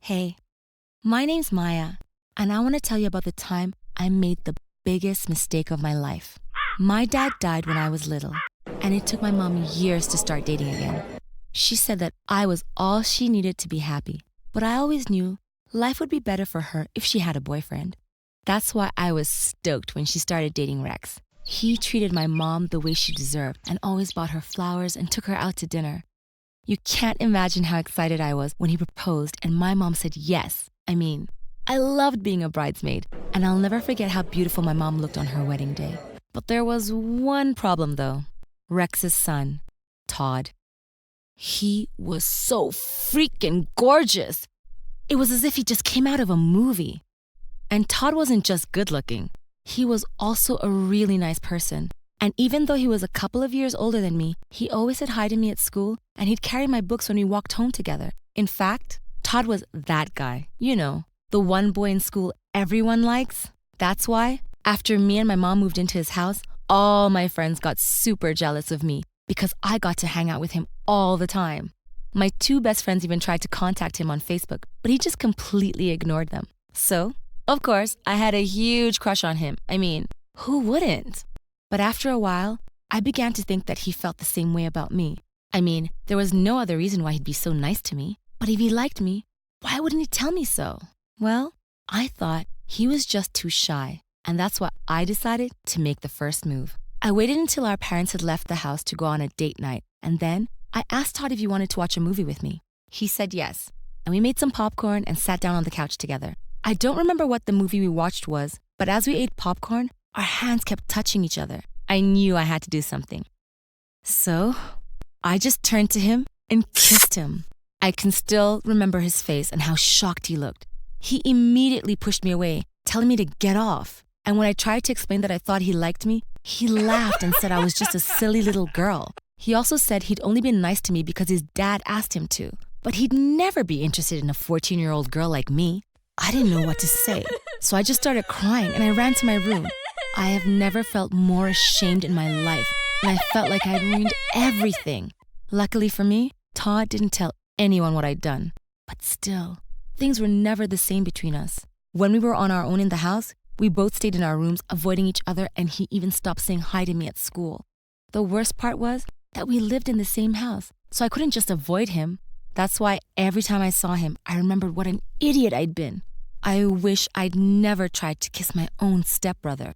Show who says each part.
Speaker 1: Hey, my name's Maya, and I want to tell you about the time I made the biggest mistake of my life. My dad died when I was little, and it took my mom years to start dating again. She said that I was all she needed to be happy, but I always knew life would be better for her if she had a boyfriend. That's why I was stoked when she started dating Rex. He treated my mom the way she deserved and always bought her flowers and took her out to dinner. You can't imagine how excited I was when he proposed and my mom said yes. I loved being a bridesmaid, and I'll never forget how beautiful my mom looked on her wedding day. But there was one problem though. Rex's son, Todd. He was so freaking gorgeous. It was as if he just came out of a movie. And Todd wasn't just good looking. He was also a really nice person. And even though he was a couple of years older than me, he always said hi to me at school, and he'd carry my books when we walked home together. In fact, Todd was that guy. You know, the one boy in school everyone likes. That's why, after me and my mom moved into his house, all my friends got super jealous of me because I got to hang out with him all the time. My two best friends even tried to contact him on Facebook, but he just completely ignored them. So, of course, I had a huge crush on him. Who wouldn't? But after a while, I began to think that he felt the same way about me. There was no other reason why he'd be so nice to me. But if he liked me, why wouldn't he tell me so? Well, I thought he was just too shy, and that's why I decided to make the first move. I waited until our parents had left the house to go on a date night, and then I asked Todd if he wanted to watch a movie with me. He said yes, and we made some popcorn and sat down on the couch together. I don't remember what the movie we watched was, but as we ate popcorn, our hands kept touching each other. I knew I had to do something. So, I just turned to him and kissed him. I can still remember his face and how shocked he looked. He immediately pushed me away, telling me to get off. And when I tried to explain that I thought he liked me, he laughed and said I was just a silly little girl. He also said he'd only been nice to me because his dad asked him to, but he'd never be interested in a 14-year-old girl like me. I didn't know what to say, so I just started crying and I ran to my room. I have never felt more ashamed in my life, and I felt like I had ruined everything. Luckily for me, Todd didn't tell anyone what I'd done. But still, things were never the same between us. When we were on our own in the house, we both stayed in our rooms avoiding each other, and he even stopped saying hi to me at school. The worst part was that we lived in the same house, so I couldn't just avoid him. That's why every time I saw him, I remembered what an idiot I'd been. I wish I'd never tried to kiss my own stepbrother.